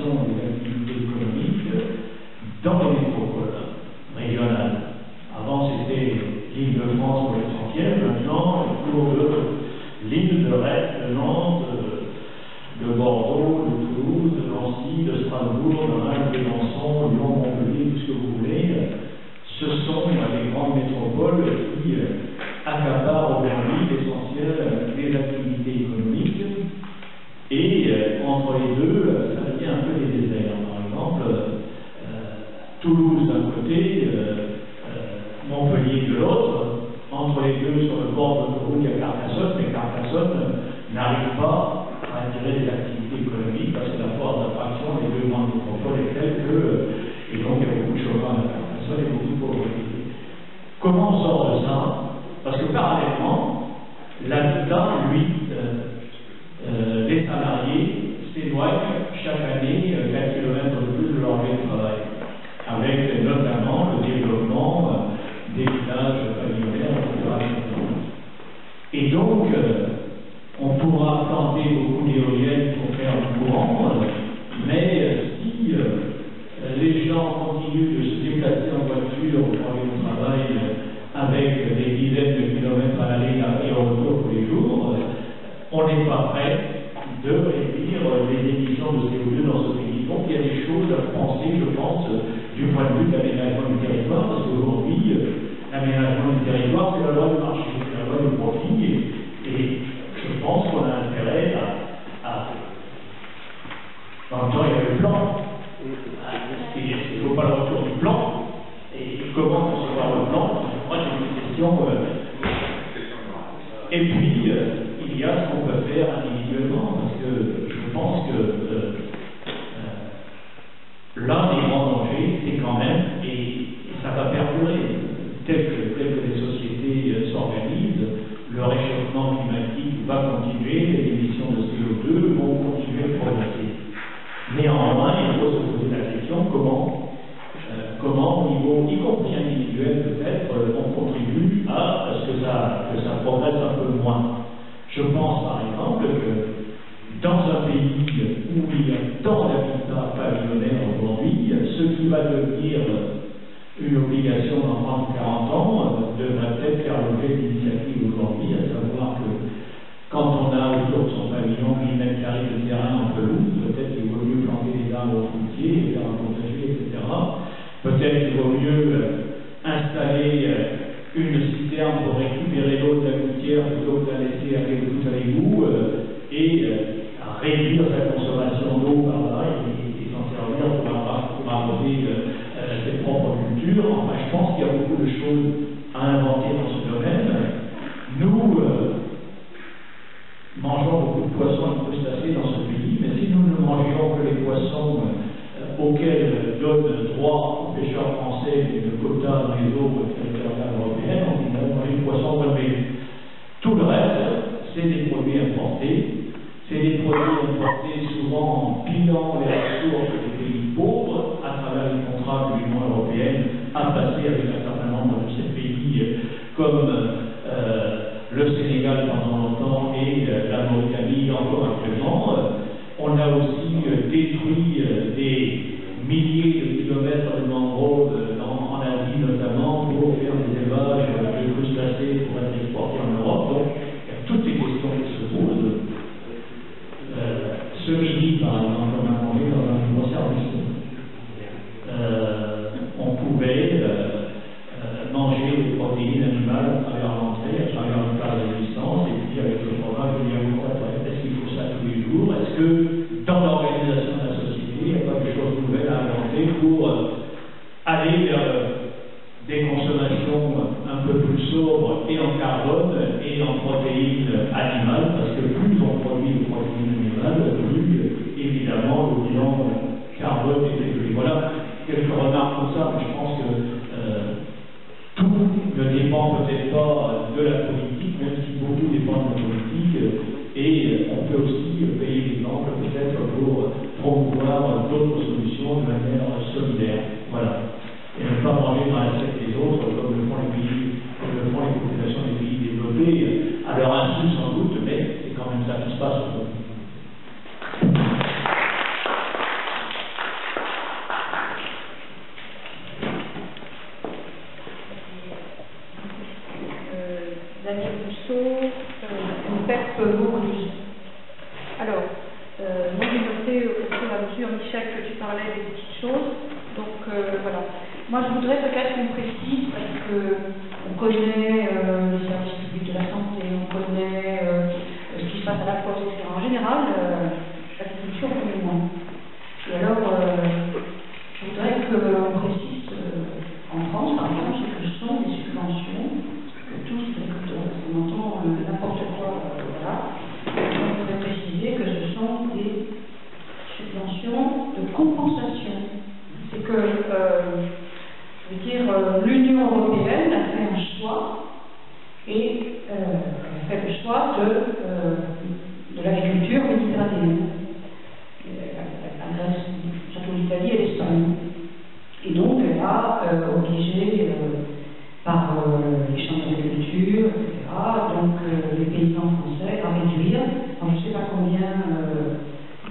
concentration des activités économiques dans les métropoles régionales. Avant, c'était l'Île-de-France pour l'essentiel, maintenant, autour de l'île de Rennes, de Nantes, de Bordeaux, de Toulouse, de Nancy, de Strasbourg, de Reims, de Besançon, Lyon, Montpellier, tout ce que vous voulez. Ce sont les grandes métropoles qui accaparent aujourd'hui l'essentiel des activités économiques. Et entre les deux, ça devient un peu des déserts. Par exemple, Toulouse d'un côté, Montpellier de l'autre. Entre les deux, sur le bord de l'autoroute, il y a Carcassonne, mais Carcassonne n'arrive pas à attirer des activités économiques parce que la force d'attraction des deux grandes métropoles est telle que, et donc il y a beaucoup de chômage à Carcassonne et beaucoup de pauvreté. Comment on sort de ça? Parce que parallèlement, l'habitat, lui, les salariés s'éloignent chaque année 4 km de plus de leur lieu de travail, avec notamment le développement des villages pavillonnaires, etc. Et donc, on pourra planter beaucoup d'éoliennes pour faire du courant, mais si les gens continuent de se déplacer en voiture pour aller au travail avec des dizaines de kilomètres à l'aller et au retour tous les jours, on n'est pas prêt de réduire les émissions de CO2 dans ce pays. Donc il y a des choses à penser, je pense, du point de vue de l'aménagement du territoire, parce qu'aujourd'hui, l'aménagement du territoire, c'est la loi du marché, c'est la loi du profit, et je pense qu'on a intérêt à... En même temps, il y a le plan. Il ne faut pas le retour du plan. Et comment concevoir le plan? Moi, j'ai une question. Et puis, il y a ce qu'on peut faire individuellement, parce que je pense que l'un des grands dangers, c'est quand même, et ça va perdurer, tel que les sociétés s'organisent, le réchauffement climatique va continuer, les émissions de CO2 vont continuer à progresser. Néanmoins, il faut se poser la question comment au niveau, y compris individuel peut-être, on contribue à ce que ça progresse un peu moins. Je pense par exemple que dans un pays où il y a tant d'habitats pavillonnaires aujourd'hui, ce qui va devenir une obligation dans 30 ou 40 ans devrait peut-être faire l'objet d'initiatives aujourd'hui, à savoir que quand on a autour de son pavillon 1000 mètres carrés de terrain en pelouse, peut-être qu'il vaut mieux planter des arbres fruitiers et faire un potager, etc. Peut-être qu'il vaut mieux installer une citerne pour récupérer l'eau de la gouttière plutôt que de la laisser aller tout à l'égout et réduire sa consommation d'eau par là et s'en servir pour arroser ses propres cultures. Enfin, je pense qu'il y a beaucoup de choses à inventer dans ce domaine. Nous mangeons beaucoup de poissons et de crustacés dans ce pays, mais si nous ne mangions que les poissons auxquels donne droit aux pêcheurs français de quotas dans les eaux territoriales européennes, on dit manger du poisson relevé. Tout le reste, c'est des produits importés. C'est des produits importés souvent en pilant les ressources des pays pauvres à travers les contrats que l'Union européenne a passés avec un certain nombre de ces pays comme le Sénégal pendant longtemps et la Mauritanie encore actuellement. On a aussi détruit des milliers de kilomètres de mangroves en Asie notamment pour faire des élevages de crustacés pour être exportés en Europe. Donc il y a toutes les questions qui se posent. Ce midi, par exemple, on a mangé dans un nouveau service. On pouvait manger des protéines animales à travers l'entrée, à travers le plat de résistance, et puis avec le fromage, il y a encore est-ce qu'il faut ça tous les jours? Est-ce que dans l'organisation de la société, il n'y a pas de choses nouvelles à inventer pour aller vers des consommations un peu plus sobres et en carbone et en protéines animales, parce que plus on produit de protéines animales, plus évidemment le bilan carbone est réduit. Voilà quelques remarques comme ça, mais je pense que tout ne dépend peut-être pas de la politique, même si beaucoup dépend de la politique, et on peut aussi payer l'exemple peut-être pour promouvoir d'autres solutions de manière solidaire. Voilà. Et ne pas manger dans l'assiette des autres comme le font les pays, comme le font les populations des pays développés, à leur insu sans doute, mais c'est quand même ça qui se passe aujourd'hui. à mesure, Michel, que tu parlais des petites choses. Donc voilà. Moi, je voudrais peut-être qu'on précise, parce qu'on connaît les services publics de la santé, on connaît ce qui se passe à la poste, etc. En général, l'agriculture, on connaît moins. Et alors, je voudrais qu'on précise en France, par exemple, ce que sont les subventions que tous les agriculteurs, parce qu'on entend n'importe quoi, voilà. On pourrait préciser que ce sont des subventions de compensation. C'est que, je veux dire, l'Union européenne a fait un choix et a fait le choix de l'agriculture méditerranéenne. La Grèce, surtout l'Italie et l'Espagne. Et donc, elle a obligé par les chambres d'agriculture, etc., donc les paysans français à réduire. Alors, je ne sais pas combien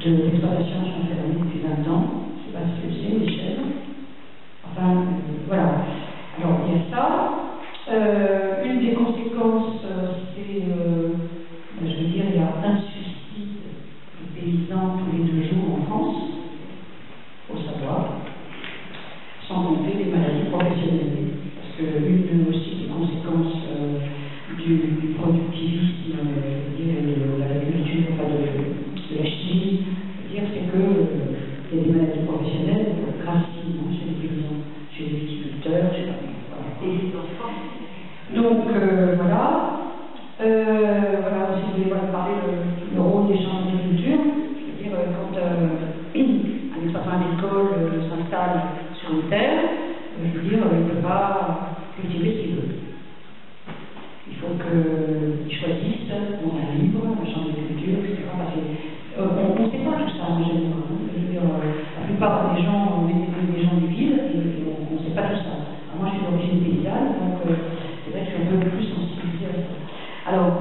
d'exploitations sont fermées depuis 20 ans. Je ne sais pas si tu le sais, Michel. Enfin, voilà. Alors, il y a ça. Une des conséquences, c'est, je veux dire, il y a un suicide de paysans tous les 2 jours en France, il faut savoir, sans compter les maladies professionnelles. Parce que l'une aussi des conséquences du productivisme de l'agriculture, enfin de la chimie, c'est que il y a des maladies professionnelles grassines chez les paysans, chez les viticulteurs, je sais pas. Voilà. Et les enfants. Donc voilà. Voilà aussi, je voulais parler le rôle des champs d'agriculture. Je veux dire, quand un exploitant agricole s'installe sur une terre, je veux dire, il ne peut pas cultiver ce qu'il veut. Il faut qu'il choisisse, on a libre, un champ d'agriculture, etc. On ne sait pas tout ça en général. Je veux dire, la plupart des gens, des gens des villes, on ne sait pas tout ça. Alors, moi, je suis d'origine paysanne, donc c'est vrai que je suis un peu plus sensibilisée à ça. Alors,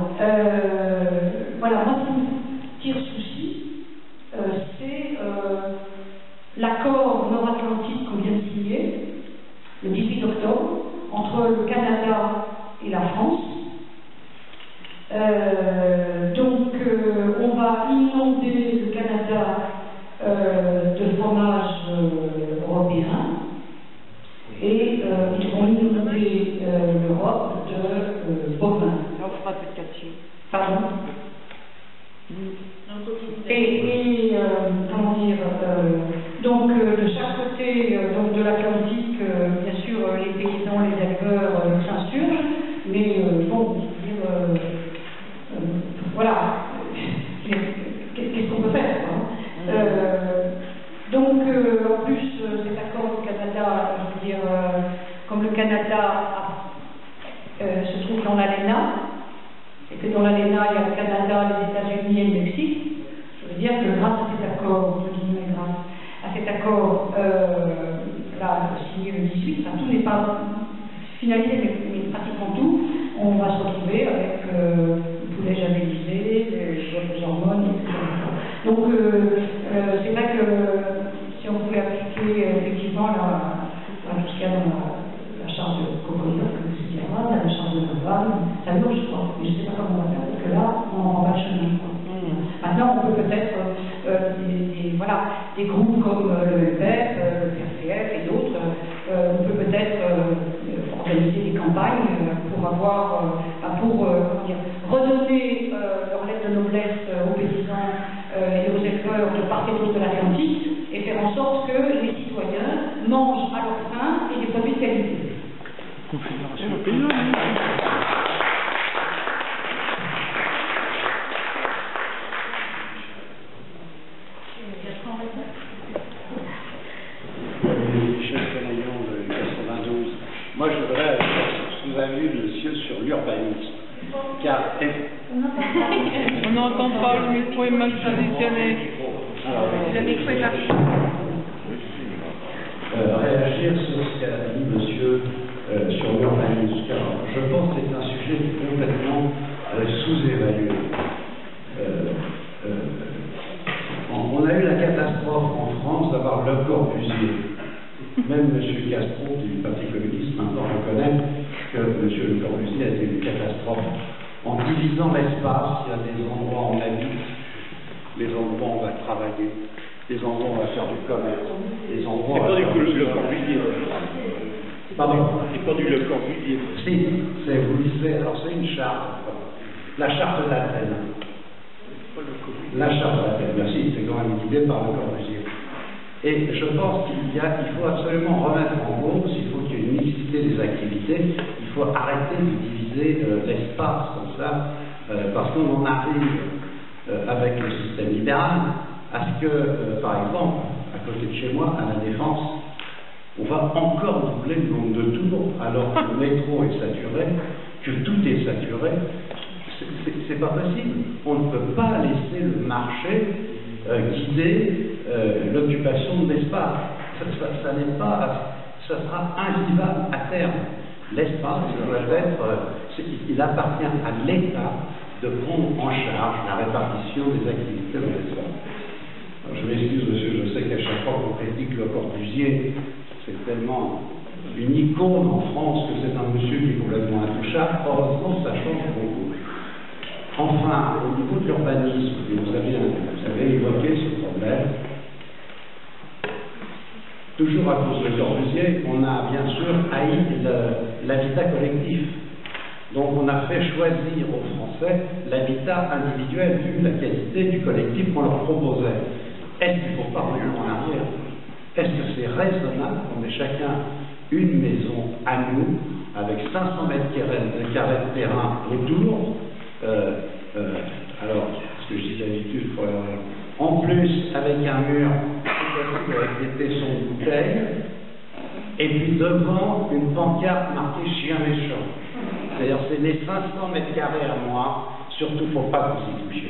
voilà, moi, ce qui me tire souci, c'est l'accord nord-atlantique qu'on vient de signer, le 18 octobre, entre le Canada et la France. Donc, on va inonder le Canada de fromage européen et ils vont inonder l'Europe de bovins. On fera de calcium. Pardon. Et comment dire, donc de chaque côté donc de l'Atlantique, bien sûr, les paysans, les éleveurs s'insurgent, mais bon, je veux dire, voilà, qu'est-ce qu'on peut faire, hein? Donc, en plus, cet accord du Canada, je veux dire, comme le Canada se trouve dans l'ALENA, et que dans l'ALENA, il y a le Canada, les États-Unis et le Mexique, je veux dire que grâce à cet accord, grâce à cet accord, là, signé le 18, enfin, tout n'est pas finalisé, mais pratiquement tout, on va se retrouver avec le poulet javellisé, les hormones, etc. Donc, c'est vrai que si on pouvait appliquer effectivement tout ce qu'il y a dans la charte de Cocoyoc, etc., la charte de Laval, ça marche, quoi. Mais je ne sais pas comment on va faire, parce que là, on en va le chemin, quoi. Maintenant, on peut peut-être, des groupes comme le MPF, le PRCF et d'autres, on peut peut-être organiser des campagnes pour avoir, redonner leur lettre de noblesse aux paysans et aux éleveurs de part et d'autre de l'Atlantique et faire en sorte que les citoyens mangent à leur faim et des produits de qualité. Confédération paysanne. Moi, je voudrais sous-avis monsieur sur l'urbanisme, car on n'entend pas, le micro est mal positionné. Le micro est mal. Réagir sur ce qu'a dit monsieur sur l'urbanisme, car je pense que c'est un sujet complètement sous-évalué. On a eu la catastrophe en France d'avoir Le Corbusier. Même M. Castro du Parti communiste maintenant reconnaît que M. Le Corbusier a été une catastrophe. En divisant l'espace, il y a des endroits où on habite, les endroits où on va travailler, des endroits où on va faire du commerce, des endroits... C'est pas du Le Corbusier. Pardon? C'est pas du Le Corbusier. Si, vous lisez, alors c'est une charte, la charte d'Athènes. La charte d'Athènes, merci, c'est quand même guidé par Le Corbusier. Et je pense qu'il faut absolument remettre en cause, il faut qu'il y ait une mixité des activités, il faut arrêter de diviser l'espace comme ça, parce qu'on en arrive avec le système libéral à ce que, par exemple, à côté de chez moi, à la Défense, on va encore doubler le nombre de tours, alors que le métro est saturé, que tout est saturé. C'est pas possible. On ne peut pas laisser le marché guider l'occupation de l'espace. Ça n'est pas, ça sera invivable à terme. L'espace doit être, il appartient à l'État de prendre en charge la répartition des activités dans l'espace. Je m'excuse, monsieur, je sais qu'à chaque fois qu'on critique Le Corbusier, c'est tellement une icône en France que c'est un monsieur qui est complètement intouchable. Heureusement, ça change beaucoup. Enfin, au niveau de l'urbanisme, vous avez évoqué ce problème. Toujours à cause de Corbusier, on a bien sûr haï l'habitat collectif. Donc on a fait choisir aux Français l'habitat individuel vu la qualité du collectif qu'on leur proposait. Est-ce qu'il ne faut pas revenir en arrière? Est-ce que c'est raisonnable qu'on ait chacun une maison à nous, avec 500 mètres carrés de terrain autour, alors, ce que je dis d'habitude, en plus avec un mur avec des tessons de bouteilles, et puis devant une pancarte marquée chien méchant. C'est-à-dire c'est les 500 mètres carrés à moi, surtout pour pas qu'on s'y touche.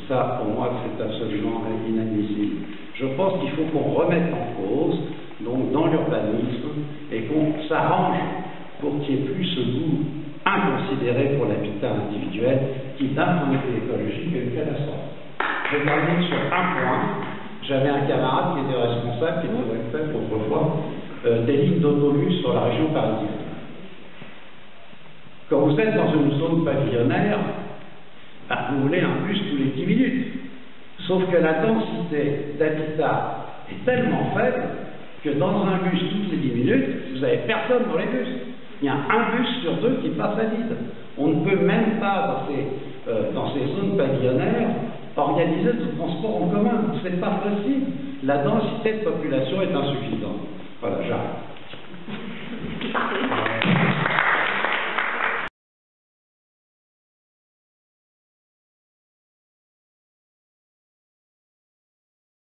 Ça, pour moi, c'est absolument inadmissible. Je pense qu'il faut qu'on remette en cause, donc dans l'urbanisme, et qu'on s'arrange pour qu'il n'y ait plus ce goût inconsidéré pour l'habitat individuel, qui d'un point de vue écologique est une catastrophe. Je vais terminer sur un point. J'avais un camarade qui était responsable, qui devrait faire autrefois des lignes d'autobus sur la région parisienne. Quand vous êtes dans une zone pavillonnaire, vous voulez un bus tous les 10 minutes. Sauf que la densité d'habitat est tellement faible que dans un bus toutes les 10 minutes, vous n'avez personne dans les bus. Il y a un bus sur deux qui passe à vide. On ne peut même pas, dans ces zones pavillonnaires, organiser ce transport en commun. Ce n'est pas possible. La densité de population est insuffisante. Voilà, j'arrête.